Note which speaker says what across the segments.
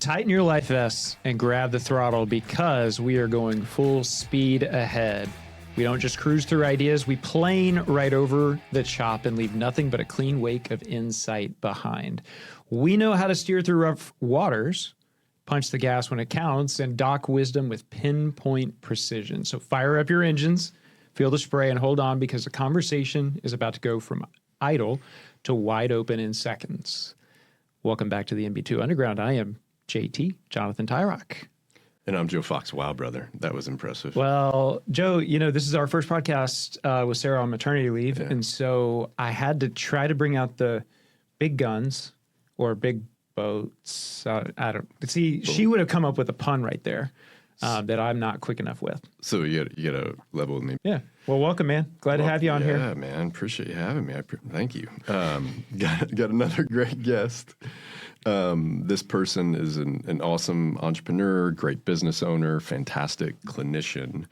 Speaker 1: Tighten your life vests and grab the throttle because we are going full speed ahead. We don't just cruise through ideas, we plane right over the chop and leave nothing but a clean wake of insight behind. We know how to steer through rough waters, punch the gas when it counts, and dock wisdom with pinpoint precision. So fire up your engines, feel the spray, and hold on because the conversation is about to go from idle to wide open in seconds. Welcome back to the MB2 Underground. I am JT, Jonathan Tyroch.
Speaker 2: And I'm Joe Fox. Wow, brother. That was impressive.
Speaker 1: Well, Joe, you know, this is our first podcast with Sarah on maternity leave. Yeah. And so I had to try to bring out the big guns or big boats. I don't see. She would have come up with a pun right there that I'm not quick enough with.
Speaker 2: So you got to level with me.
Speaker 1: Yeah. Well, welcome, man. Glad to have you on here.
Speaker 2: Yeah, man. Appreciate you having me. Thank you. Got another great guest. This person is an awesome entrepreneur, great business owner, fantastic clinician,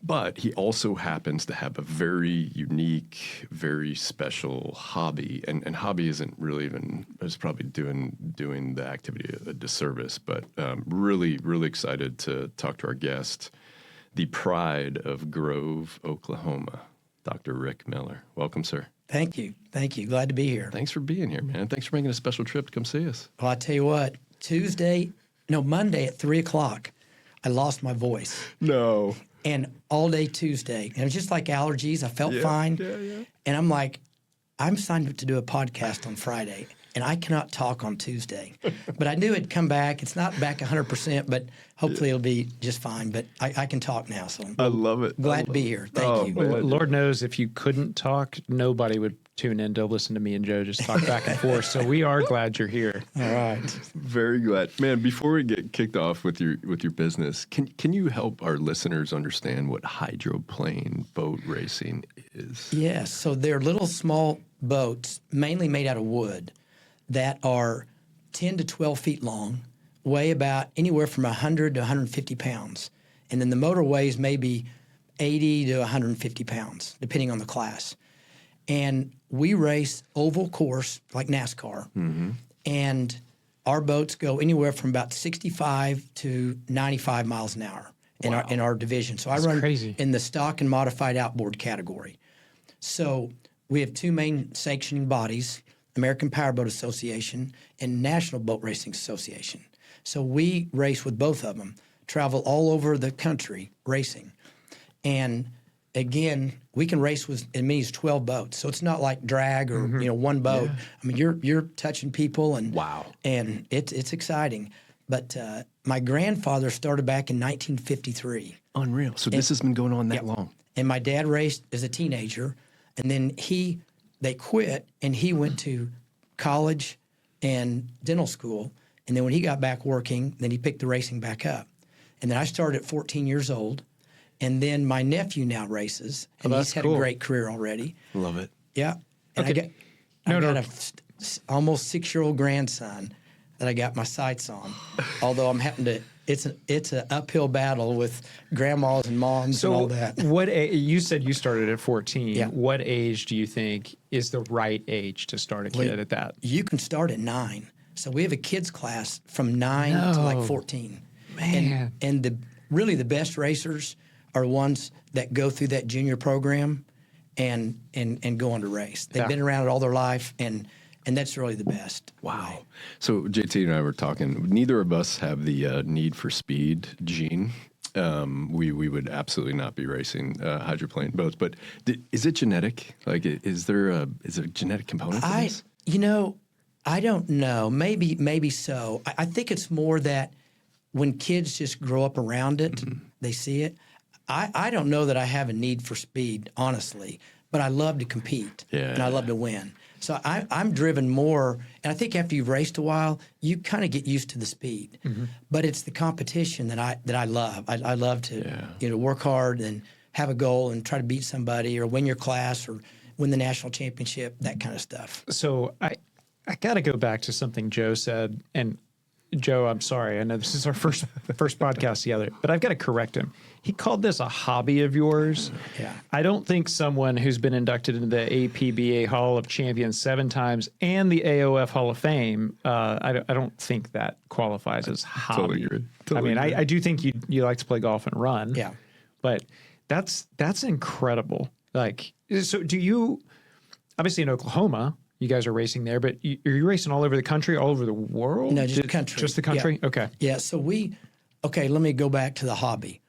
Speaker 2: but he also happens to have a very unique, very special hobby. And hobby isn't really even, it's probably doing the activity a disservice, but really, really excited to talk to our guest, the pride of Grove, Oklahoma, Dr. Rick Miller. Welcome, sir.
Speaker 3: Thank you. Thank you. Glad to be here.
Speaker 2: Thanks for being here, man. Thanks for making a special trip to come see us.
Speaker 3: Well, I tell you what, Monday at 3 o'clock, I lost my voice.
Speaker 2: No.
Speaker 3: And all day Tuesday. And it was just like allergies. I felt fine. Yeah. And I'm like, I'm signed up to do a podcast on Friday, and I cannot talk on Tuesday. But I knew it'd come back. It's not back 100%, but hopefully it'll be just fine. But I can talk now, so
Speaker 2: I love it.
Speaker 3: Glad to be here. Thank you.
Speaker 1: Man. Lord knows if you couldn't talk, nobody would tune in to listen to me and Joe just talk back and forth. So we are glad you're here.
Speaker 3: All right.
Speaker 2: Very glad. Man, before we get kicked off with your business, can you help our listeners understand what hydroplane boat racing is?
Speaker 3: Yes. So they're little small boats, mainly made out of wood, that are 10 to 12 feet long, weigh about anywhere from 100 to 150 pounds. And then the motor weighs maybe 80 to 150 pounds, depending on the class. And we race oval course like NASCAR. Mm-hmm. And our boats go anywhere from about 65 to 95 miles an hour in our division. So I run in the stock and modified outboard category. So we have two main sanctioning bodies, American Powerboat Association and National Boat Racing Association. So we race with both of them, travel all over the country racing. And again, we can race with as many as 12 boats. So it's not like drag or one boat. Yeah. I mean, you're touching people and and it's exciting. But my grandfather started back in 1953.
Speaker 2: Unreal. So this has been going on that long.
Speaker 3: And my dad raced as a teenager, and then they quit, and he went to college and dental school. And then when he got back working, then he picked the racing back up. And then I started at 14 years old. And then my nephew now races, and he's had a great career already.
Speaker 2: Love it.
Speaker 3: Yeah. And
Speaker 1: okay.
Speaker 3: I got a almost 6-year-old grandson that I got my sights on. Although I'm having to, it's an uphill battle with grandmas and moms and all that.
Speaker 1: What you said you started at 14.
Speaker 3: Yeah.
Speaker 1: What age do you think is the right age to start a kid at that?
Speaker 3: You can start at 9. So we have a kids class from 9 to like 14.
Speaker 1: Man.
Speaker 3: And the best racers are ones that go through that junior program and go on to race. They've been around it all their life, and that's really the best.
Speaker 2: Wow. So JT and I were talking. Neither of us have the need for speed gene. We would absolutely not be racing hydroplane boats. But is it genetic? Like, is there a genetic component to this?
Speaker 3: I don't know. Maybe so. I think it's more that when kids just grow up around it, they see it. I don't know that I have a need for speed, honestly, but I love to compete and I love to win. So I'm driven more, and I think after you've raced a while, you kind of get used to the speed. Mm-hmm. But it's the competition that I love. I love to work hard and have a goal and try to beat somebody or win your class or win the national championship, that kind of stuff.
Speaker 1: So I got to go back to something Joe said, and Joe, I'm sorry. I know this is our first podcast together, but I've got to correct him. He called this a hobby of yours.
Speaker 3: Yeah.
Speaker 1: I don't think someone who's been inducted into the APBA Hall of Champions 7 times and the AOF Hall of Fame, I don't think that qualifies as hobby.
Speaker 2: Totally agree. Totally agree.
Speaker 1: I do think you like to play golf and run.
Speaker 3: Yeah.
Speaker 1: But that's incredible. Like, so do you, obviously in Oklahoma, you guys are racing there, but are you racing all over the country, all over the world?
Speaker 3: No, just the country.
Speaker 1: Just the country?
Speaker 3: Yeah.
Speaker 1: Okay.
Speaker 3: Yeah, so let me go back to the hobby.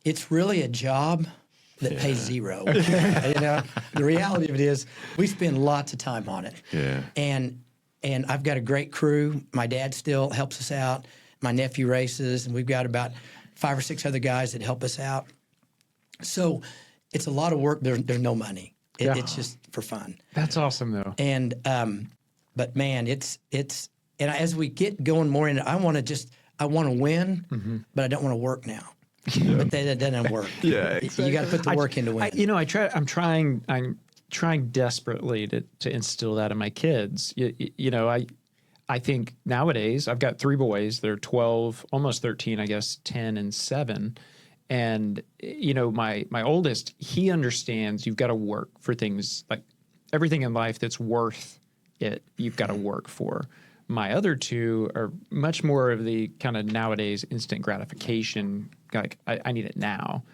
Speaker 3: It's really a job that pays zero. The reality of it is we spend lots of time on it.
Speaker 2: Yeah.
Speaker 3: And I've got a great crew. My dad still helps us out. My nephew races, and we've got about 5 or 6 other guys that help us out. So it's a lot of work. There's no money. It's just for fun.
Speaker 1: That's awesome, though.
Speaker 3: And but man, it's and as we get going more in it, I want to win, but I don't want to work now. But that doesn't work.
Speaker 2: Yeah, exactly.
Speaker 3: You got to put the work in to win.
Speaker 1: I'm trying desperately to instill that in my kids. I think nowadays I've got 3 boys. They're 12, almost 13, I guess, 10 and 7. And, my oldest, he understands you've got to work for things, like everything in life that's worth it, you've got to work for. My other 2 are much more of the kind of nowadays instant gratification, like I need it now.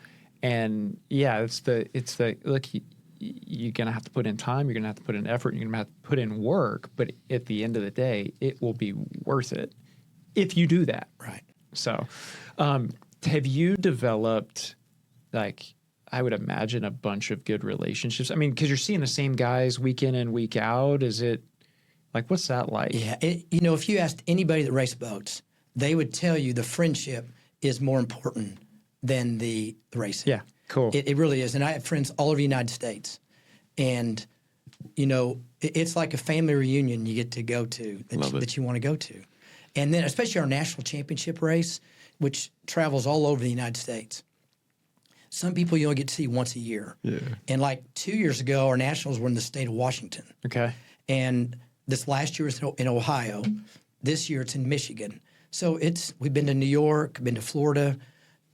Speaker 1: And yeah, it's the look, you're going to have to put in time, you're going to have to put in effort, you're going to have to put in work, but at the end of the day, it will be worth it if you do that.
Speaker 3: Right.
Speaker 1: So, have you developed, like, I would imagine, a bunch of good relationships? I mean, because you're seeing the same guys week in and week out. Is it, like, what's that like?
Speaker 3: Yeah. If you asked anybody that raced boats, they would tell you the friendship is more important than the racing.
Speaker 1: Yeah, cool.
Speaker 3: It really is. And I have friends all over the United States. And, it's like a family reunion you get to go to that you want to go to. And then especially our national championship race, which travels all over the United States. Some people you only get to see once a year.
Speaker 2: Yeah.
Speaker 3: And like 2 years ago, our nationals were in the state of Washington.
Speaker 1: Okay.
Speaker 3: And this last year was in Ohio. This year it's in Michigan. So we've been to New York, been to Florida,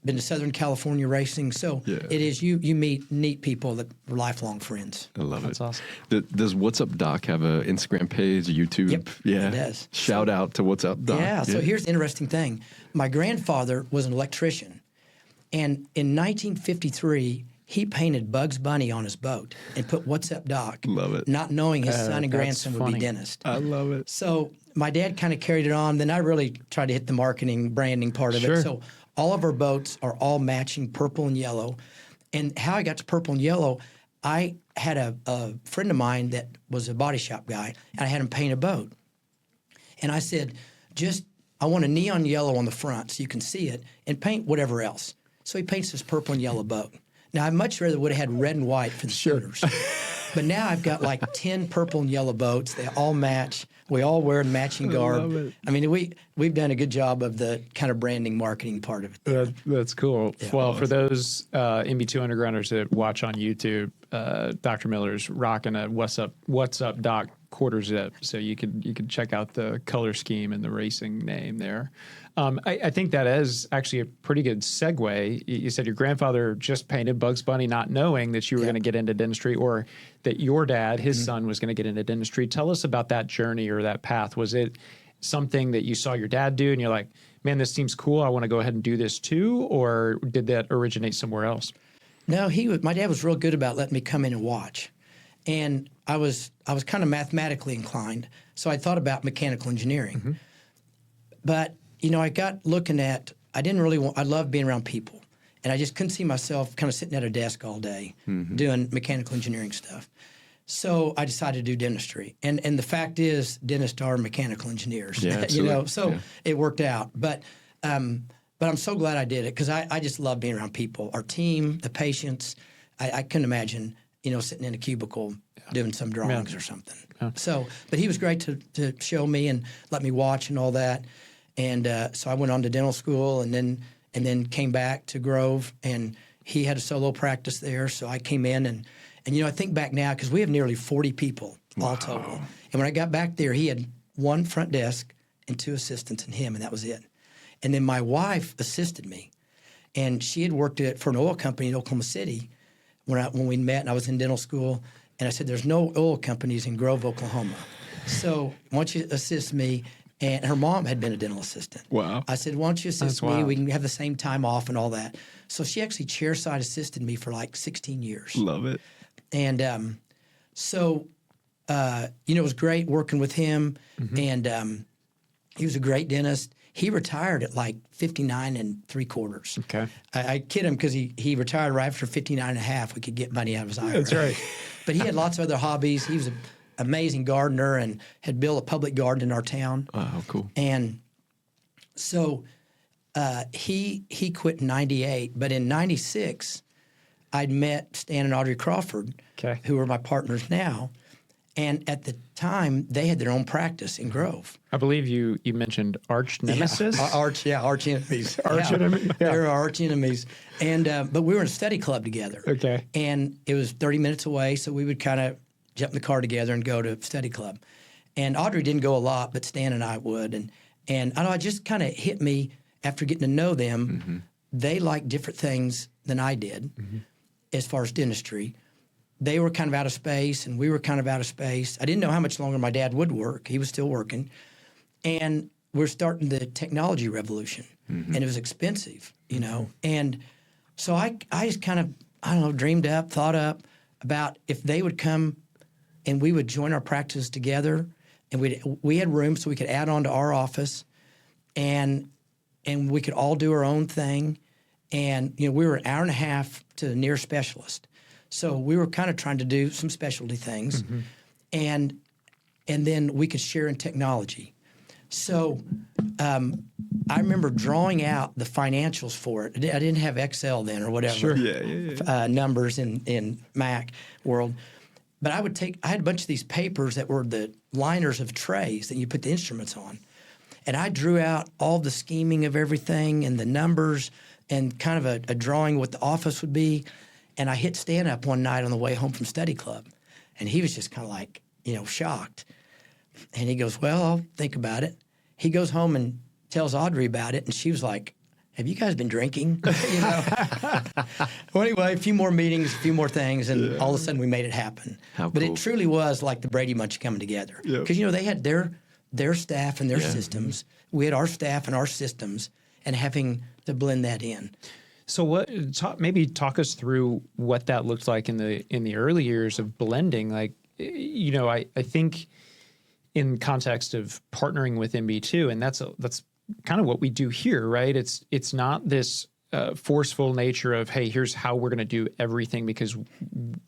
Speaker 3: been to Southern California racing. So it is you meet neat people that are lifelong friends.
Speaker 2: I love
Speaker 1: That's
Speaker 2: it.
Speaker 1: awesome.
Speaker 2: Does What's Up Doc have an Instagram page, YouTube?
Speaker 3: Yep,
Speaker 2: yeah,
Speaker 3: it does.
Speaker 2: Shout out to What's Up Doc.
Speaker 3: Yeah, so here's the interesting thing. My grandfather was an electrician. And in 1953, he painted Bugs Bunny on his boat and put What's Up Doc.
Speaker 2: Love it.
Speaker 3: Not knowing his son and
Speaker 1: that's
Speaker 3: grandson would
Speaker 1: funny.
Speaker 3: be dentists.
Speaker 2: I love it.
Speaker 3: So my dad kind of carried it on. Then I really tried to hit the marketing, branding part of
Speaker 1: Sure.
Speaker 3: it. So all of our boats are all matching purple and yellow. And how I got to purple and yellow, I had a friend of mine that was a body shop guy, and I had him paint a boat. And I said, I want a neon yellow on the front so you can see it, and paint whatever else. So he paints this purple and yellow boat. Now, I much rather would have had red and white for the shooters. But now I've got like 10 purple and yellow boats. They all match. We all wear matching garb.
Speaker 2: love it.
Speaker 3: I mean, we've done a good job of the kind of branding, marketing part of it.
Speaker 1: That's cool. Well, for those MB2 undergrounders that watch on YouTube, Dr. Miller's rocking a What's Up Doc quarter zip, so you can check out the color scheme and the racing name there. I think that is actually a pretty good segue. You said your grandfather just painted Bugs Bunny, not knowing that you were going to get into dentistry, or that your dad, his son, was going to get into dentistry. Tell us about that journey or that path. Was it something that you saw your dad do and you're like, man, this seems cool, I want to go ahead and do this too? Or did that originate somewhere else?
Speaker 3: No, my dad was real good about letting me come in and watch. And I was kind of mathematically inclined, so I thought about mechanical engineering. But, I got looking at, I loved being around people. And I just couldn't see myself kind of sitting at a desk all day doing mechanical engineering stuff. So I decided to do dentistry. And the fact is, dentists are mechanical engineers, so it worked out. But I'm so glad I did it because I just love being around people. Our team, the patients, I couldn't imagine, sitting in a cubicle doing some drawings or something. So, but he was great to show me and let me watch and all that. And so I went on to dental school and then came back to Grove, and he had a solo practice there. So I came in and I think back now because we have nearly 40 people all total. And when I got back there, he had one front desk and 2 assistants and him, and that was it. And then my wife assisted me, and she had worked for an oil company in Oklahoma City when we met, and I was in dental school. And I said, "There's no oil companies in Grove, Oklahoma. So why don't you assist me?" And her mom had been a dental assistant.
Speaker 2: Wow.
Speaker 3: I said, "Why don't you assist me? We can have the same time off and all that." So she actually chairside assisted me for like 16 years.
Speaker 2: Love it.
Speaker 3: And it was great working with him. And he was a great dentist. He retired at like 59 3/4.
Speaker 1: Okay.
Speaker 3: I kid him because he retired right after 59 and a half. We could get money out of his IRA.
Speaker 1: That's right.
Speaker 3: But he had lots of other hobbies. He was an amazing gardener and had built a public garden in our town.
Speaker 2: Oh, how cool.
Speaker 3: And so he quit in 98. But in 96, I'd met Stan and Audrey Crawford,
Speaker 1: Okay.
Speaker 3: who are my partners now. And at the time, they had their own practice in Grove.
Speaker 1: I believe you mentioned arch nemesis.
Speaker 3: Arch enemies.
Speaker 1: Arch enemies. Yeah.
Speaker 3: They were arch enemies. And but we were in a study club together.
Speaker 1: Okay.
Speaker 3: And it was 30 minutes away, so we would kind of jump in the car together and go to study club. And Audrey didn't go a lot, but Stan and I would. And I don't know, it just kind of hit me after getting to know them. They liked different things than I did as far as dentistry. They were kind of out of space, and we were kind of out of space. I didn't know how much longer my dad would work. He was still working. And we're starting the technology revolution, and it was expensive, And so I just kind of, dreamed up, thought up about if they would come and we would join our practices together, and we had room so we could add on to our office, and we could all do our own thing. And, we were an hour and a half to the nearest specialist. So we were kind of trying to do some specialty things, and then we could share in technology. So I remember drawing out the financials for it. I didn't have Excel then or whatever.
Speaker 1: Sure.
Speaker 2: Yeah.
Speaker 3: Numbers in Mac world. But I had a bunch of these papers that were the liners of trays that you put the instruments on. And I drew out all the scheming of everything and the numbers and kind of a drawing what the office would be. And I hit Stan up one night on the way home from study club. And he was just kind of like, shocked. And he goes, "Well, I'll think about it." He goes home and tells Audrey about it. And she was like, "Have you guys been drinking?" Well, anyway, a few more meetings, a few more things. And all of a sudden we made it happen. But
Speaker 2: cool.
Speaker 3: it truly was like the Brady Bunch coming together. Because, they had their staff and their systems. We had our staff and our systems, and having to blend that in.
Speaker 1: So maybe talk us through what that looked like in the early years of blending. Like, I think in context of partnering with MB2, and that's kind of what we do here, right? It's not this forceful nature of, hey, here's how we're going to do everything because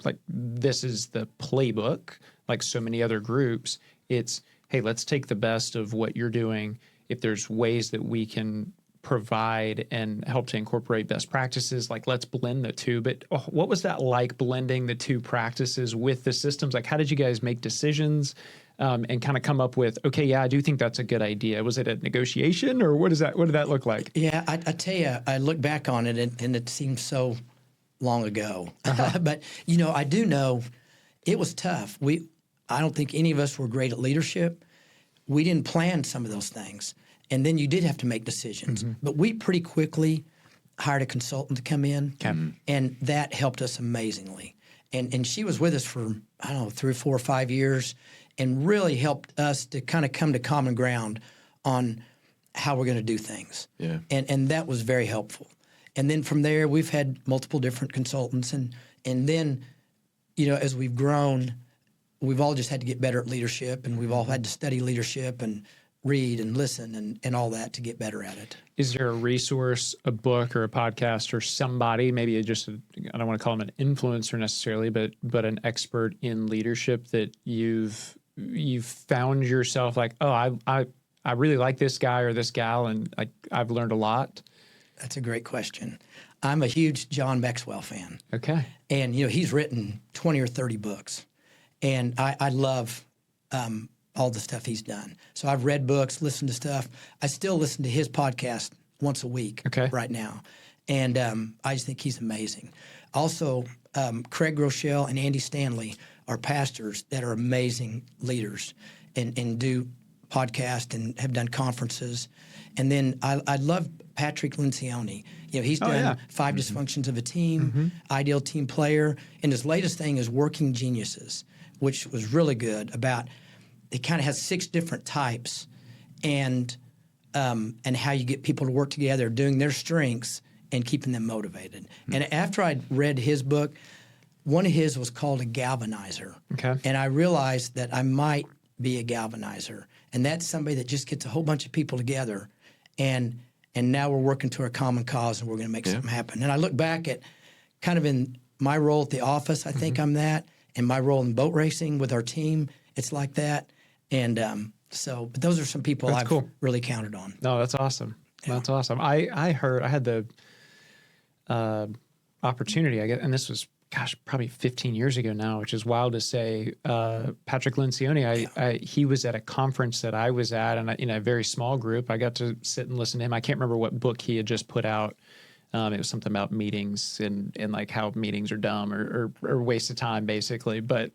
Speaker 1: like this is the playbook, like so many other groups. It's, hey, let's take the best of what you're doing. If there's ways that we can provide and help to incorporate best practices, like let's blend the two. But what was that like, blending the two practices with the systems? Like, how did you guys make decisions and kind of come up with, okay, yeah, I do think that's a good idea? Was it a negotiation, or what did that look like?
Speaker 3: Yeah, I tell you, I look back on it and it seems so long ago. But, I do know it was tough. I don't think any of us were great at leadership. We didn't plan some of those things. And then you did have to make decisions. But we pretty quickly hired a consultant to come in, and that helped us amazingly. And she was with us for, 3, 4, or 5 years, and really helped us to kind of come to common ground on how we're going to do things.
Speaker 2: Yeah.
Speaker 3: And that was very helpful. And then from there, we've had multiple different consultants. And then, as we've grown, we've all just had to get better at leadership, and we've all had to study leadership and read and listen and all that to get better at it.
Speaker 1: Is there a resource, a book or a podcast or somebody, maybe I don't want to call them an influencer necessarily, but an expert in leadership that you've found yourself like, oh, I really like this guy or this gal, and I've learned a lot?
Speaker 3: That's a great question. I'm a huge John Maxwell fan.
Speaker 1: Okay.
Speaker 3: And, he's written 20 or 30 books. And I love all the stuff he's done. So I've read books, listened to stuff. I still listen to his podcast once a week right now. And I just think he's amazing. Also, Craig Rochelle and Andy Stanley are pastors that are amazing leaders and do podcast and have done conferences. And then I love Patrick Lencioni. You know, he's done 5 Dysfunctions of a Team, Ideal Team Player, and his latest thing is Working Geniuses, which was really good. About it kind of has 6 different types, and how you get people to work together, doing their strengths and keeping them motivated. And after I read his book, one of his was called a galvanizer.
Speaker 1: Okay.
Speaker 3: And I realized that I might be a galvanizer. And that's somebody that just gets a whole bunch of people together, and now we're working to a common cause, and we're going to make something happen. And I look back at kind of in my role at the office, I think I'm that, and my role in boat racing with our team, it's like that. And but those are some people I've really counted on.
Speaker 1: No, that's awesome. Yeah. That's awesome. I had the opportunity, I guess, and this was, probably 15 years ago now, which is wild to say. Patrick Lencioni, he was at a conference that I was at, and in a very small group, I got to sit and listen to him. I can't remember what book he had just put out. It was something about meetings and like how meetings are dumb or waste of time, basically. But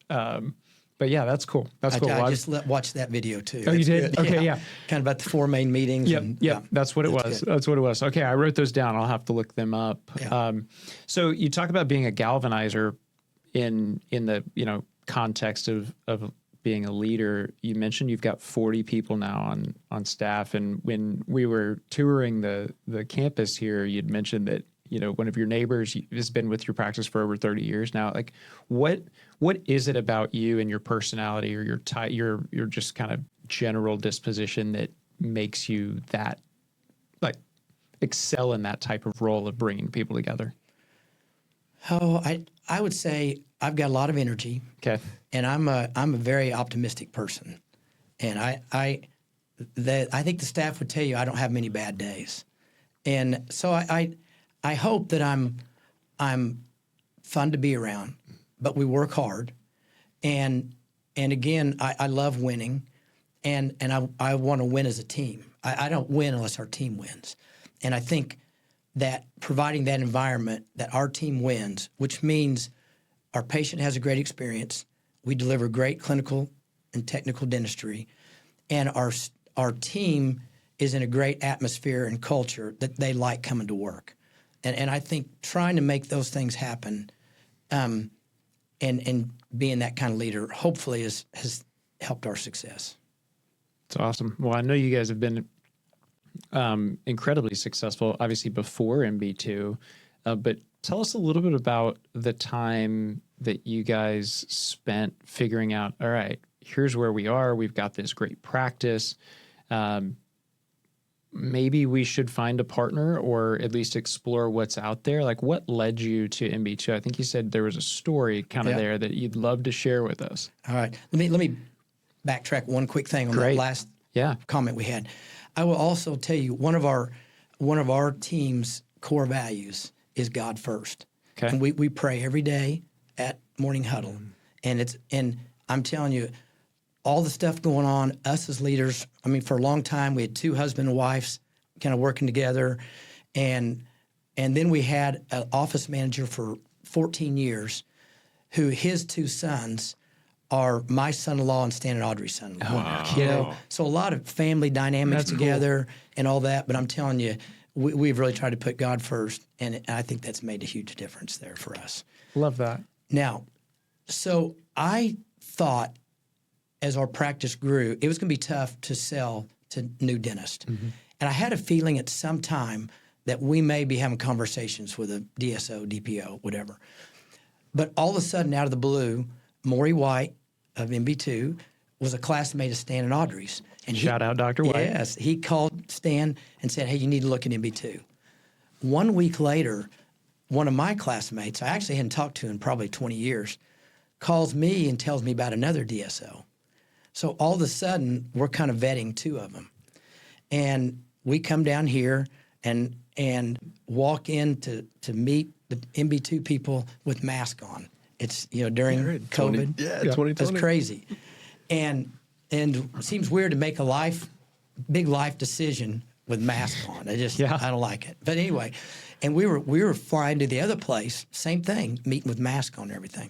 Speaker 1: yeah, that's cool. That's cool.
Speaker 3: I just watched that video too.
Speaker 1: Oh, you did?
Speaker 3: Good.
Speaker 1: Okay, yeah.
Speaker 3: Kind of about the 4 main meetings.
Speaker 1: Yep. That's what it was.
Speaker 3: Good.
Speaker 1: That's what it was. Okay, I wrote those down. I'll have to look them up.
Speaker 3: Yeah.
Speaker 1: So you talk about being a galvanizer in the context of being a leader. You mentioned you've got 40 people now on staff, and when we were touring the campus here, you'd mentioned that one of your neighbors has been with your practice for over 30 years now. Like, what is it about you and your personality or your just kind of general disposition that makes you that, like, excel in that type of role of bringing people together?
Speaker 3: Oh, I would say I've got a lot of energy.
Speaker 1: Okay.
Speaker 3: And I'm a very optimistic person. And I think the staff would tell you I don't have many bad days. And so I hope that I'm fun to be around, but we work hard. And again, I love winning, and I want to win as a team. I don't win unless our team wins. And I think that providing that environment that our team wins, which means our patient has a great experience, we deliver great clinical and technical dentistry, and our team is in a great atmosphere and culture that they like coming to work. And I think trying to make those things happen and being that kind of leader hopefully has helped our success.
Speaker 1: It's awesome. Well, I know you guys have been incredibly successful, obviously, before MB2, but tell us a little bit about the time that you guys spent figuring out, all right, here's where we are. We've got this great practice. Maybe we should find a partner or at least explore what's out there. Like, what led you to MB2? I think you said there was a story kind of there that you'd love to share with us.
Speaker 3: All right. Let me backtrack one quick thing on that last comment we had. I will also tell you one of our team's core values is God first.
Speaker 1: Okay.
Speaker 3: And we pray every day at morning huddle. And I'm telling you, all the stuff going on, us as leaders, I mean, for a long time, we had 2 husband and wives kind of working together. And then we had an office manager for 14 years who his 2 sons are my son-in-law and Stan and Audrey's son-in-law.
Speaker 1: Wow.
Speaker 3: So a lot of family dynamics together and all that. But I'm telling you, we've really tried to put God first. And I think that's made a huge difference there for us.
Speaker 1: Love that.
Speaker 3: Now, so I thought, as our practice grew, it was going to be tough to sell to new dentists. Mm-hmm. And I had a feeling at some time that we may be having conversations with a DSO, DPO, whatever. But all of a sudden, out of the blue, Maury White of MB2 was a classmate of Stan and Audrey's. And
Speaker 1: Shout out Dr. White.
Speaker 3: Yes. He called Stan and said, hey, you need to look at MB2. 1 week later, one of my classmates, I actually hadn't talked to in probably 20 years, calls me and tells me about another DSO. So all of a sudden, we're kind of vetting 2 of them. And we come down here and walk in to meet the MB2 people with masks on. It's, during COVID.
Speaker 2: 2020.
Speaker 3: It's crazy. And it seems weird to make a big life decision with masks on. I don't like it. But anyway, and we were flying to the other place, same thing, meeting with masks on and everything.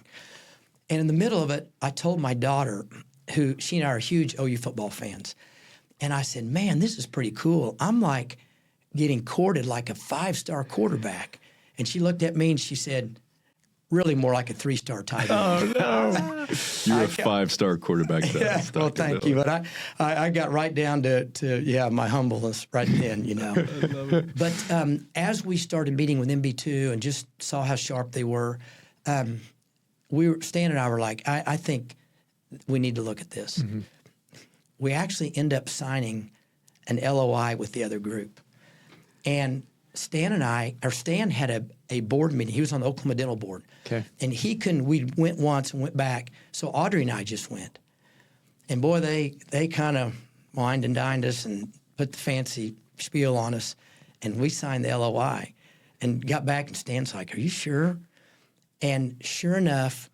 Speaker 3: And in the middle of it, I told my daughter, who she and I are huge OU football fans, And I said, man, this is pretty cool. I'm like getting courted like a 5-star quarterback. And she looked at me and she said, really more like a 3-star tight end.
Speaker 1: Oh, no.
Speaker 2: You're a 5-star quarterback.
Speaker 3: Yeah, well, thank you. But I got right down to my humbleness right then, you know.
Speaker 2: I love it.
Speaker 3: But as we started meeting with MB2 and just saw how sharp they were, Stan and I were like, I think we need to look at this. Mm-hmm. We actually end up signing an LOI with the other group. And Stan had a board meeting. He was on the Oklahoma Dental Board.
Speaker 1: Okay.
Speaker 3: And he couldn't, we went once and went back. So Audrey and I just went. And boy, they kind of wined and dined us and put the fancy spiel on us. And we signed the LOI and got back, and Stan's like, are you sure? And sure enough,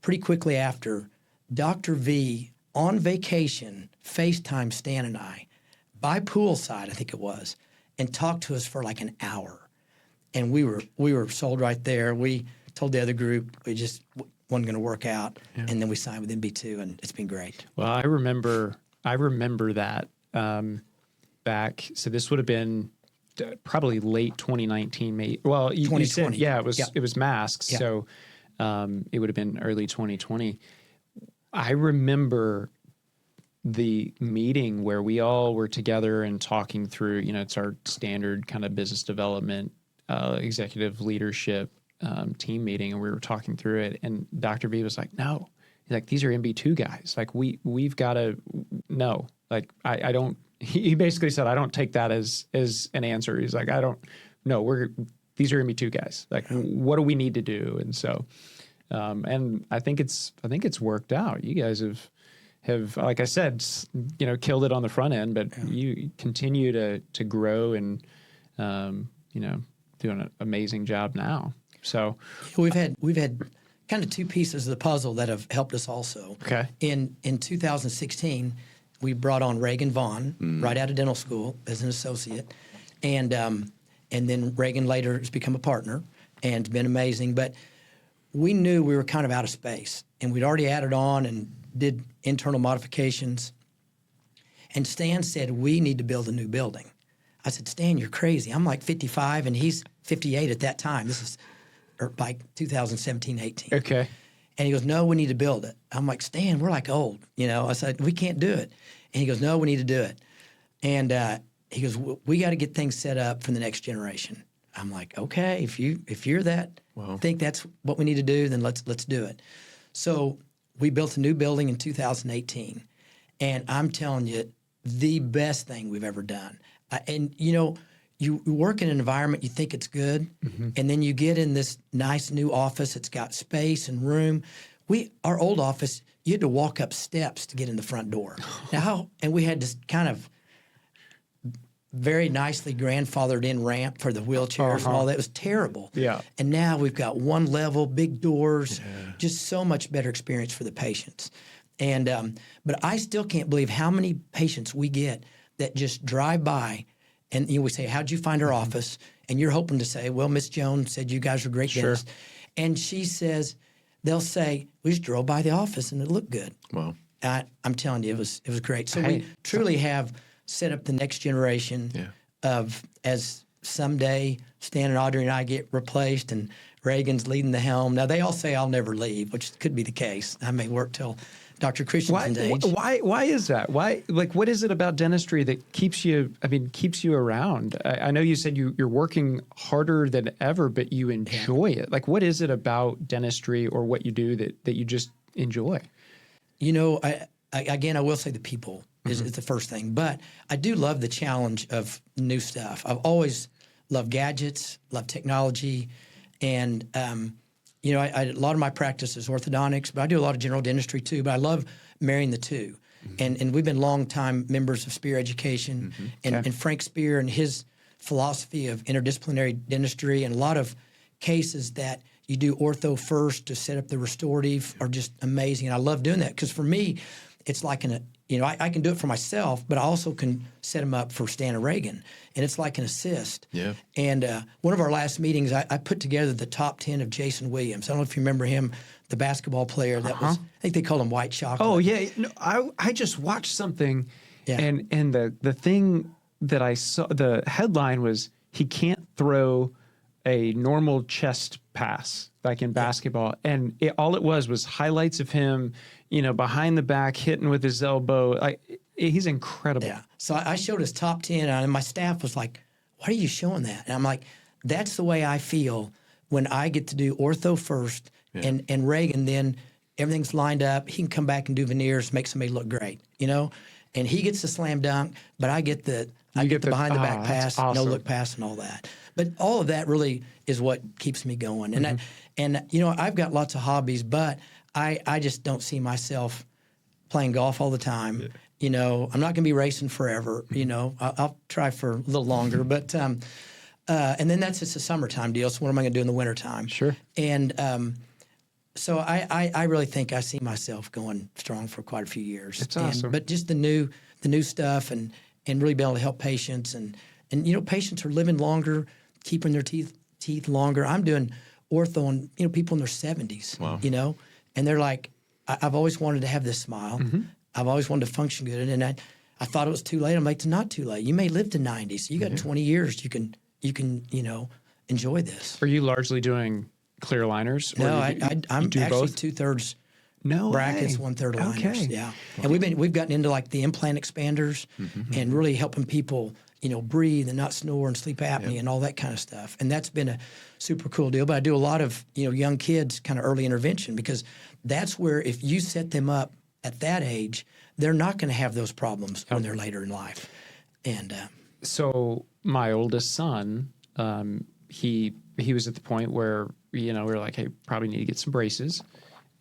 Speaker 3: pretty quickly after, Dr. V on vacation FaceTimed Stan and I by poolside, I think it was, and talked to us for like an hour. And we were sold right there. We told the other group we just wasn't going to work out, and then we signed with MB2, and it's been great.
Speaker 1: Well, I remember that back. So this would have been probably late 2019, maybe. Well, you said,
Speaker 3: 2020.
Speaker 1: it was masks,
Speaker 3: Yeah.
Speaker 1: so it would have been early 2020. I remember the meeting where we all were together and talking through, it's our standard kind of business development, executive leadership team meeting, and we were talking through it. And Dr. V was like, "No, he's like, these are MB2 guys. Like we've got to no. Like I don't." He basically said, "I don't take that as an answer." He's like, "I don't. No, these are MB2 guys. Like, what do we need to do?" And so, and I think it's worked out. You guys have, like I said, killed it on the front end, but you continue to grow and, doing an amazing job now. So
Speaker 3: we've had kind of two pieces of the puzzle that have helped us also.
Speaker 1: Okay.
Speaker 3: In 2016, we brought on Reagan Vaughn right out of dental school as an associate, and then Reagan later has become a partner and been amazing. But we knew we were kind of out of space, and we'd already added on and did internal modifications. And Stan said, we need to build a new building. I said, Stan, you're crazy. I'm like 55, and he's 58 at that time. This is like 2017, 18.
Speaker 1: okay.
Speaker 3: And he goes, no, we need to build it. I'm like, Stan, we're like old. I said, we can't do it. And he goes, no, we need to do it. And he goes, we got to get things set up for the next generation. I'm like, okay, if you're that, think that's what we need to do, then let's do it. So we built a new building in 2018. And I'm telling you, the best thing we've ever done. You work in an environment, you think it's good, and then you get in this nice new office. It's got space and room. Our old office, you had to walk up steps to get in the front door. And we had this kind of very nicely grandfathered in ramp for the wheelchairs and all that. It was terrible.
Speaker 1: Yeah.
Speaker 3: And now we've got one level, big doors, just so much better experience for the patients. And but I still can't believe how many patients we get that just drive by, and we say, how'd you find our office? And you're hoping to say, well, Miss Jones said you guys are great dentists. And she says, they'll say, we just drove by the office and it looked good.
Speaker 2: Wow.
Speaker 3: I'm telling you, it was great. So we truly have set up the next generation of, as someday Stan and Audrey and I get replaced and Reagan's leading the helm. Now, they all say I'll never leave, which could be the case. I may work till Dr. Christensen's age.
Speaker 1: Why is that? Why, what is it about dentistry that keeps you around? I know you said you're working harder than ever, but you enjoy it. Like, what is it about dentistry or what you do that you just enjoy?
Speaker 3: I will say the people is the first thing, but I do love the challenge of new stuff. I've always loved gadgets, loved technology, and a lot of my practice is orthodontics, but I do a lot of general dentistry too. But I love marrying the two, and we've been longtime members of Spear Education, and Frank Spear and his philosophy of interdisciplinary dentistry, and a lot of cases that you do ortho first to set up the restorative are just amazing, and I love doing that because for me, it's like I can do it for myself, but I also can set them up for Stan and Reagan, and it's like an assist.
Speaker 2: Yeah.
Speaker 3: And one of our last meetings, I put together the top 10 of Jason Williams. I don't know if you remember him, the basketball player that was, I think they called him White Chocolate.
Speaker 1: Oh, yeah. No, I just watched something,
Speaker 3: Yeah.
Speaker 1: And the thing that I saw, the headline was, he can't throw a normal chest pass like in basketball. And all it was highlights of him, behind the back, hitting with his elbow. Like, he's incredible.
Speaker 3: Yeah. So I showed his top 10, and my staff was like, why are you showing that? And I'm like, that's the way I feel when I get to do ortho first and Reagan, then everything's lined up. He can come back and do veneers, make somebody look great, And he gets the slam dunk, but I get the behind the back pass,
Speaker 1: awesome.
Speaker 3: no look pass, and all that. But all of that really is what keeps me going. And I've got lots of hobbies, but I just don't see myself playing golf all the time. Yeah. I'm not going to be racing forever. I'll try for a little longer, but and then that's just a summertime deal. So what am I going to do in the wintertime?
Speaker 1: Sure.
Speaker 3: And so I really think I see myself going strong for quite a few years.
Speaker 1: It's awesome.
Speaker 3: But just the new stuff and really be able to help patients and patients are living longer, keeping their teeth longer. I'm doing ortho on people in their 70s.
Speaker 2: Wow.
Speaker 3: And they're like, I've always wanted to have this smile.
Speaker 1: Mm-hmm.
Speaker 3: I've always wanted to function good, and I thought it was too late. I'm like, it's not too late. You may live to 90, so you got 20 years. You can enjoy this.
Speaker 1: Are you largely doing clear aligners? Or
Speaker 3: No, I'm
Speaker 1: do
Speaker 3: actually
Speaker 1: both?
Speaker 3: 2/3
Speaker 1: No
Speaker 3: brackets,
Speaker 1: way.
Speaker 3: 1/3 aligners.
Speaker 1: Okay.
Speaker 3: Yeah, and we've gotten into like the implant expanders and really helping people breathe and not snore and sleep apnea and all that kind of stuff. And that's been a super cool deal. But I do a lot of young kids kind of early intervention, because that's where if you set them up at that age, they're not going to have those problems when they're later in life. And
Speaker 1: So my oldest son, he was at the point where we were like, hey, probably need to get some braces,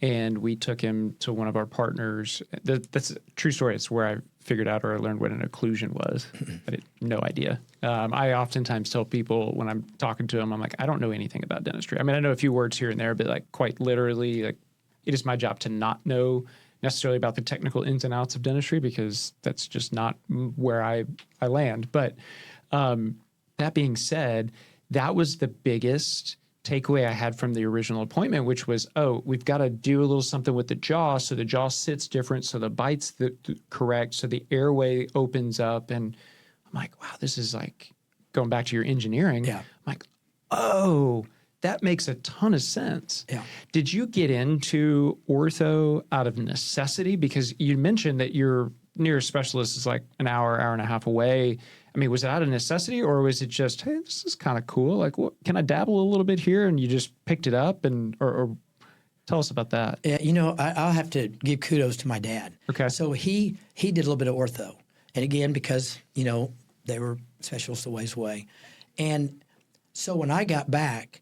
Speaker 1: and we took him to one of our partners. That's a true story. It's where I figured out, or I learned what an occlusion was. I had no idea. I oftentimes tell people when I'm talking to them, I'm like, I don't know anything about dentistry. I mean, I know a few words here and there, but like quite literally, like it is my job to not know necessarily about the technical ins and outs of dentistry, because that's just not where I land. But that being said, that was the biggest takeaway I had from the original appointment, which was, we've got to do a little something with the jaw so the jaw sits different, so the bite's correct, so the airway opens up. And I'm like, wow, this is like going back to your engineering.
Speaker 3: Yeah.
Speaker 1: I'm like, oh, that makes a ton of sense.
Speaker 3: Yeah.
Speaker 1: Did you get into ortho out of necessity? Because you mentioned that your nearest specialist is like an hour and a half away. I mean, was it out of necessity, or was it just, hey, this is kind of cool? Like, what, can I dabble a little bit here? And you just picked it up, or tell us about that.
Speaker 3: Yeah, I'll have to give kudos to my dad.
Speaker 1: Okay.
Speaker 3: So he did a little bit of ortho, and again, because they were specialists a ways away, and so when I got back,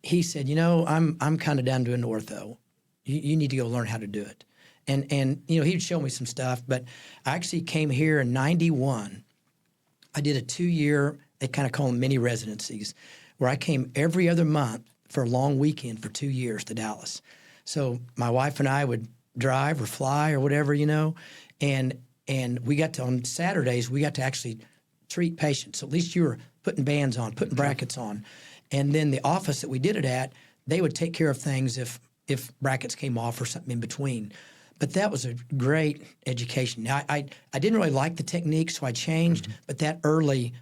Speaker 3: he said, I'm kind of down doing ortho. You need to go learn how to do it, and he'd show me some stuff. But I actually came here in '91. I did a 2-year, they kind of call them mini residencies, where I came every other month for a long weekend for 2 years to Dallas. So my wife and I would drive or fly or whatever, and we got to, on Saturdays, we got to actually treat patients. So at least you were putting bands on, putting brackets on. And then the office that we did it at, they would take care of things if brackets came off or something in between. But that was a great education. Now, I didn't really like the technique, so I changed, but that early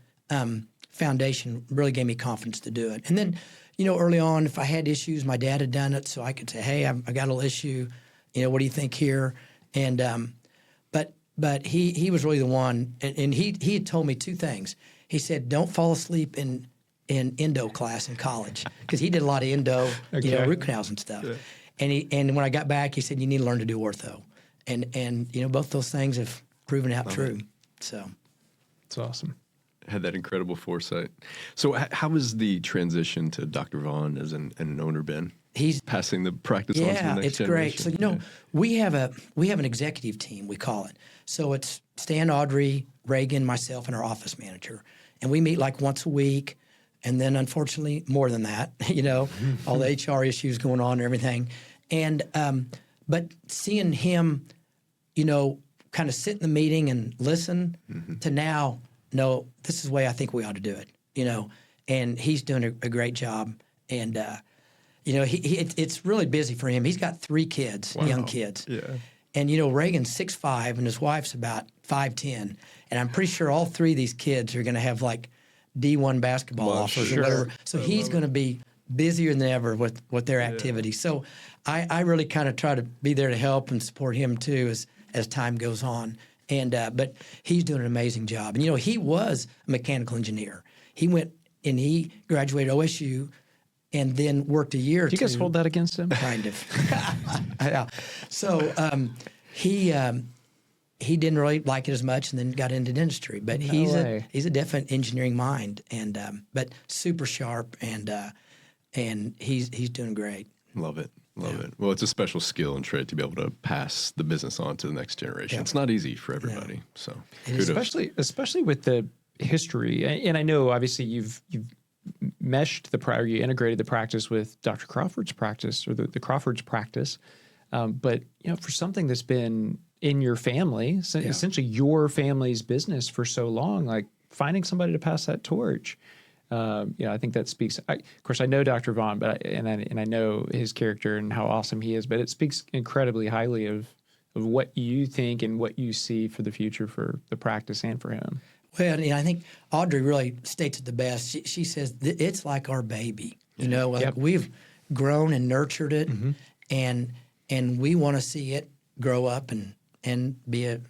Speaker 3: foundation really gave me confidence to do it. And then, early on, if I had issues, my dad had done it, so I could say, hey, I got a little issue. What do you think here? And but he was really the one, and he had told me two things. He said, don't fall asleep in endo class in college, because he did a lot of endo, root canals and stuff. Yeah. And when I got back, he said, you need to learn to do ortho. And both those things have proven out true. So
Speaker 1: it's awesome.
Speaker 2: Had that incredible foresight. So how was the transition to Dr. Vaughn as an owner been? He's passing the practice on to the next generation.
Speaker 3: Great. So we have an executive team, we call it. So it's Stan, Audrey, Reagan, myself, and our office manager, and we meet like once a week. And then, unfortunately, more than that, all the HR issues going on and everything. And but seeing him, kind of sit in the meeting and listen to now, no, this is the way I think we ought to do it, And he's doing a great job. And, it's really busy for him. He's got 3 kids, young kids.
Speaker 2: Yeah.
Speaker 3: And, Reagan's 6'5", and his wife's about 5'10". And I'm pretty sure all three of these kids are going to have, like, D1 basketball offers or whatever. So he's going to be busier than ever with their activities. So I really kind of try to be there to help and support him, too, as time goes on. And but he's doing an amazing job. And, he was a mechanical engineer. He went and he graduated OSU and then worked a year or two.
Speaker 1: Do you guys hold that against him?
Speaker 3: Kind of. Yeah. So he didn't really like it as much, and then got into dentistry. But he's a definite engineering mind, and but super sharp, and he's doing great.
Speaker 2: Love it. Love it. Well, it's a special skill and trait to be able to pass the business on to the next generation.
Speaker 3: Yeah.
Speaker 2: It's not easy for everybody. So
Speaker 1: especially with the history, and I know obviously you've meshed you integrated the practice with Dr. Crawford's practice, or the Crawford's practice. But for something that's been in your family, essentially your family's business for so long, like finding somebody to pass that torch. I think that speaks. Of course, I know Dr. Vaughn, but I know his character and how awesome he is. But it speaks incredibly highly of what you think and what you see for the future for the practice and for him.
Speaker 3: Well, I think Audrey really states it the best. She says it's like our baby. Like we've grown and nurtured it, and we want to see it grow up and be a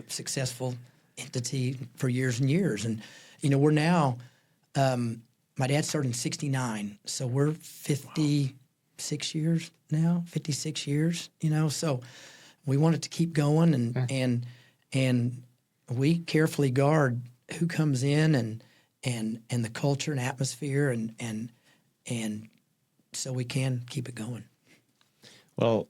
Speaker 3: successful entity for years and years. And we're now. My dad started in '69, so we're 56 years now. 56 years, So we want it to keep going, and we carefully guard who comes in and the culture and atmosphere and so we can keep it going.
Speaker 1: Well,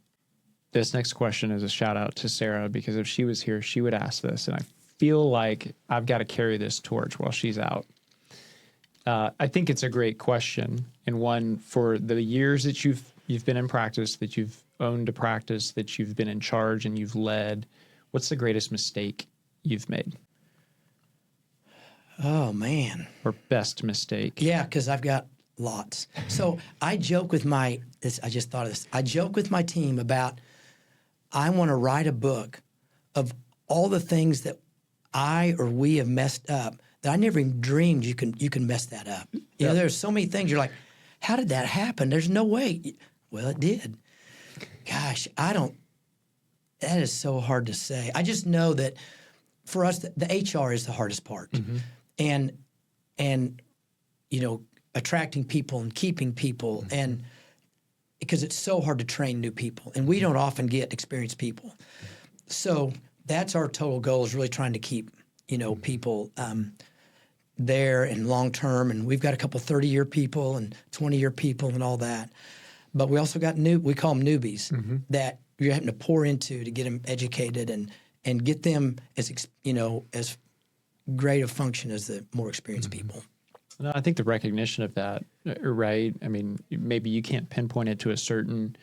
Speaker 1: this next question is a shout out to Sarah, because if she was here, she would ask this, and I feel like I've got to carry this torch while she's out. I think it's a great question, and one for the years that you've been in practice, that you've owned a practice, that you've been in charge and you've led. What's the greatest mistake you've made?
Speaker 3: Oh, man.
Speaker 1: Or best mistake?
Speaker 3: Yeah, because I've got lots. So I joke with I just thought of this. I joke with my team about I want to write a book of all the things that I or we have messed up that I never even dreamed you can mess that up. There's so many things you're like, how did that happen? There's no way. Well, it did. Gosh, that is so hard to say. I just know that for us, the HR is the hardest part. And attracting people and keeping people, and because it's so hard to train new people, and we don't often get experienced people. So that's our total goal, is really trying to keep people there and long term. And we've got a couple 30-year people and 20-year people and all that. But we also got we call them newbies that you're having to pour into to get them educated and get them as great a function as the more experienced people.
Speaker 1: No, I think the recognition of that, right? I mean, maybe you can't pinpoint it to a certain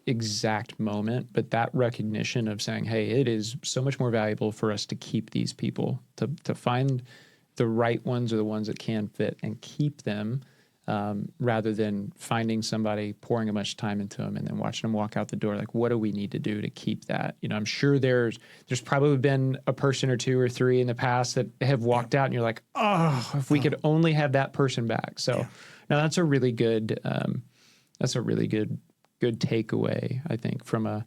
Speaker 1: exact moment, but that recognition of saying, hey, it is so much more valuable for us to keep these people, to find the right ones or the ones that can fit and keep them, rather than finding somebody, pouring a bunch of time into them and then watching them walk out the door. Like, what do we need to do to keep that? I'm sure there's probably been a person or two or three in the past that have walked out and you're like, oh, if we could only have that person back. So now that's a really good takeaway, I think, from a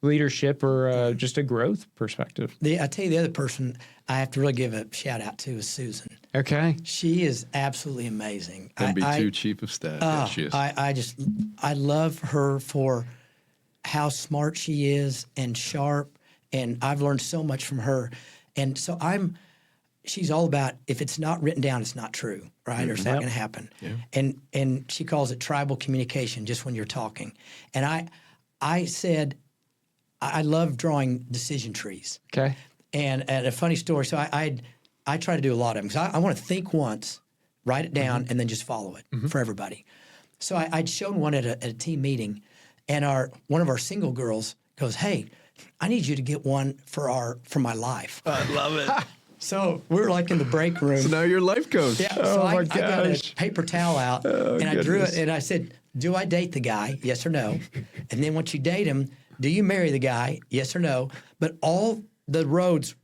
Speaker 1: leadership or just a growth perspective.
Speaker 3: I tell you, the other person I have to really give a shout out to is Susan.
Speaker 1: Okay.
Speaker 3: She is absolutely amazing.
Speaker 2: MB2 Chief of Staff. She is.
Speaker 3: I love her for how smart she is and sharp, and I've learned so much from her. And so she's all about, if it's not written down, it's not true, right? Or it's not going to happen. Yeah. And she calls it tribal communication, just when you're talking. And I said, I love drawing decision trees.
Speaker 1: Okay.
Speaker 3: And a funny story. So I try to do a lot of them, because I want to think once, write it down, and then just follow it for everybody. So I'd shown one at a team meeting, and one of our single girls goes, "Hey, I need you to get one for my life."
Speaker 2: I love it.
Speaker 3: So we're like in the break room.
Speaker 2: So now you're life coach.
Speaker 3: Yeah. So I got a paper towel out, and I drew it, and I said, "Do I date the guy? Yes or no?" And then once you date him, do you marry the guy? Yes or no? But all the roads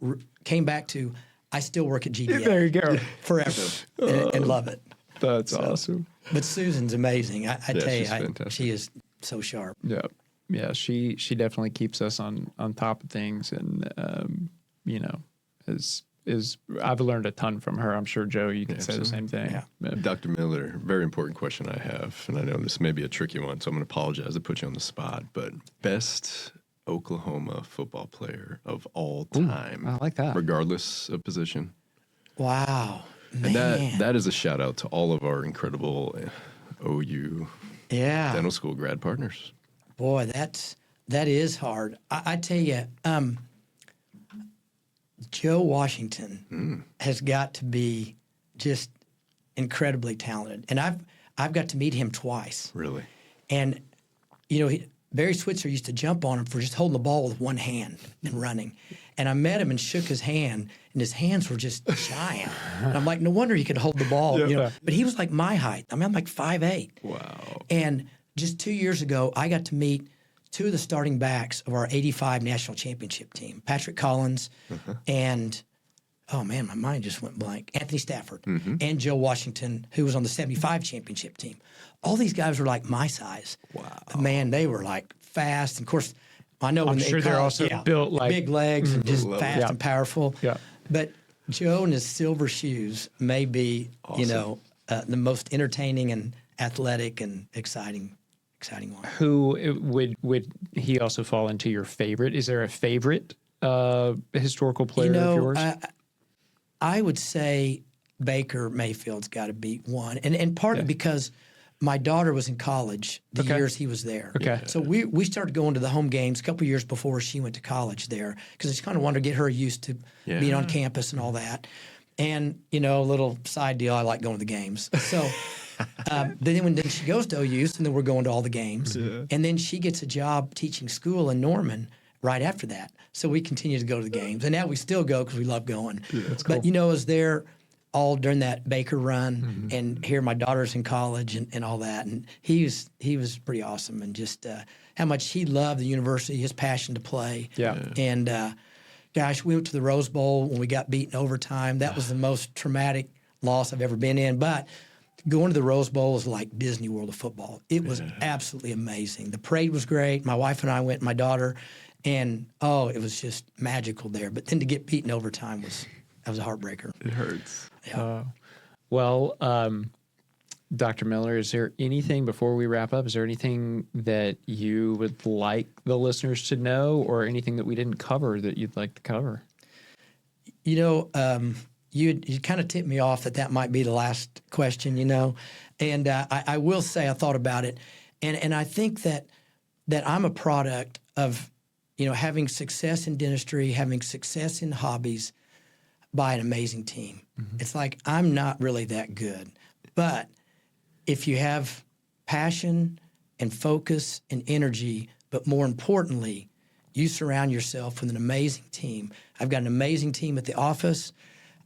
Speaker 3: came back to, I still work at GBA.
Speaker 1: There you go.
Speaker 3: Forever. And love it.
Speaker 1: That's awesome.
Speaker 3: But Susan's amazing. I tell you,
Speaker 2: she's fantastic.
Speaker 3: she is so sharp.
Speaker 1: Yeah. Yeah. She definitely keeps us on top of things. And, you know, is I've learned a ton from her. I'm sure, Joe, you can say the same thing.
Speaker 3: Yeah.
Speaker 2: Dr. Miller, very important question I have, and I know this may be a tricky one, so I'm going to apologize to put you on the spot, but best Oklahoma football player of all time.
Speaker 1: I like that.
Speaker 2: Regardless of position.
Speaker 3: Wow.
Speaker 2: And
Speaker 3: Man.
Speaker 2: that is a shout out to all of our incredible OU dental school grad partners.
Speaker 3: Boy, that is hard. I tell you, Joe Washington has got to be just incredibly talented, and I've got to meet him twice.
Speaker 2: Really?
Speaker 3: And you know, Barry Switzer used to jump on him for just holding the ball with one hand and running. And I met him and shook his hand, and his hands were just giant. And I'm like, no wonder he could hold the ball. You know? But he was like my height. I mean, I'm like 5'8".
Speaker 2: Wow.
Speaker 3: And just 2 years ago, I got to meet two of the starting backs of our 85 national championship team, Patrick Collins and, oh man, my mind just went blank, Anthony Stafford and Joe Washington, who was on the 75 championship team. All these guys were like my size.
Speaker 2: Wow.
Speaker 3: Man, they were like fast. And of course, I know
Speaker 1: I'm sure they're also built like
Speaker 3: big legs and just
Speaker 2: Love
Speaker 3: fast and powerful.
Speaker 1: Yeah.
Speaker 3: But Joe and his silver shoes may be, you know, the most entertaining and athletic and exciting one.
Speaker 1: Who would he also fall into your favorite? Is there a favorite historical player of yours?
Speaker 3: I would say Baker Mayfield's got to be one, and partly because my daughter was in college the years he was there.
Speaker 1: Okay.
Speaker 3: So we started going to the home games a couple years before she went to college there because I just kind of wanted to get her used to being on campus and all that. And, you know, a little side deal, I like going to the games. So then she goes to OU, and then we're going to all the games. Yeah. And then she gets a job teaching school in Norman right after that. So we continue to go to the games. And now we still go because we love going. Yeah, that's cool. But, you know, I was there all during that Baker run and here my daughter's in college and all that. And he was pretty awesome, and just how much he loved the university, his passion to play.
Speaker 1: Yeah.
Speaker 3: And, gosh, we went to the Rose Bowl when we got beaten overtime. That was the most traumatic loss I've ever been in. But going to the Rose Bowl is like Disney World of football. It was absolutely amazing. The parade was great. My wife and I went, my daughter, and, it was just magical there. But then to get beaten overtime was a heartbreaker.
Speaker 2: It hurts.
Speaker 3: Yeah.
Speaker 1: Dr. Miller, is there anything, before we wrap up, is there anything that you would like the listeners to know, or anything that we didn't cover that you'd like to cover?
Speaker 3: You know, you kind of tipped me off that might be the last question, you know. And I will say I thought about it. And I think that I'm a product of, you know, having success in dentistry, having success in hobbies by an amazing team. It's like I'm not really that good. But if you have passion and focus and energy, but more importantly, you surround yourself with an amazing team. I've got an amazing team at the office.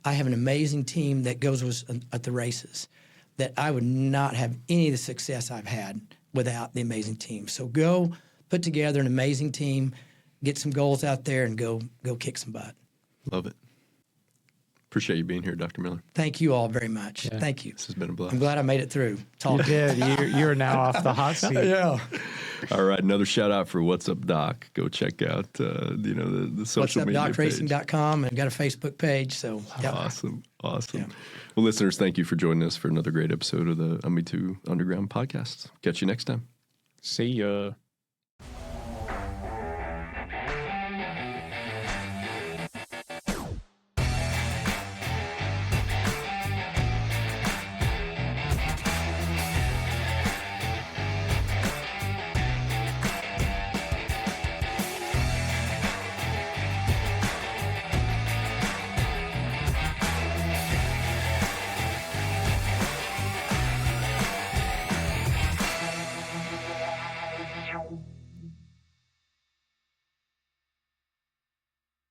Speaker 3: I have an amazing team that goes with, at the races, that I would not have any of the success I've had without the amazing team. So go put together an amazing team, get some goals out there, and go kick some butt.
Speaker 2: Love it. Appreciate you being here, Dr. Miller.
Speaker 3: Thank you all very much.
Speaker 1: Yeah.
Speaker 3: Thanthis
Speaker 2: This has been a blast.
Speaker 3: I'm glad I made it through.
Speaker 1: You did. You're now off the hot seat.
Speaker 3: Yeah.
Speaker 2: All right, another shout out for What's Up Doc. Go check out the social media page.
Speaker 3: What'sUpDocRacing.com, and got a Facebook page. So yep.
Speaker 2: Awesome.
Speaker 3: Yeah.
Speaker 2: Well, listeners, thank you for joining us for another great episode of the Me Too Underground podcast. Catch you next time.
Speaker 1: See ya.